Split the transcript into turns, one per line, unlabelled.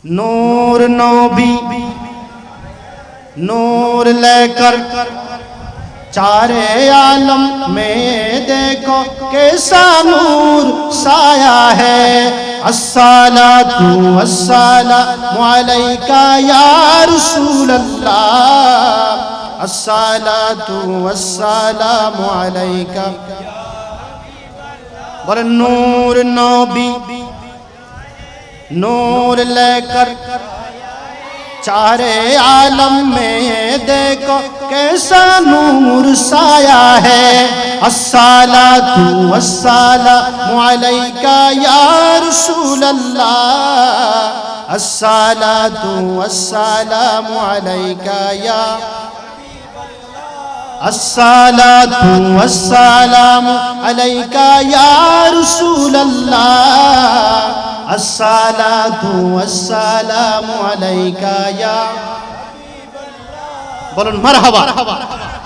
نور نبی نور لے کر چارے عالم میں دیکھو کیسا نور سایہ ہے۔ الصلاۃ والسلام علیکہ یا رسول اللہ، الصلاۃ والسلام علیکہ۔ بولے نور نبی نور لے کر چارے عالم میں دیکھو کیسا نور سایہ ہے۔ الصلاۃ والسلام علیکہ یا رسول اللہ، الصلاۃ والسلام علیکہ یا الصلاۃ والسلام علیکہ یا رسول اللہ، الصلاۃ والسلام علیکہ یا بولن مرحبا۔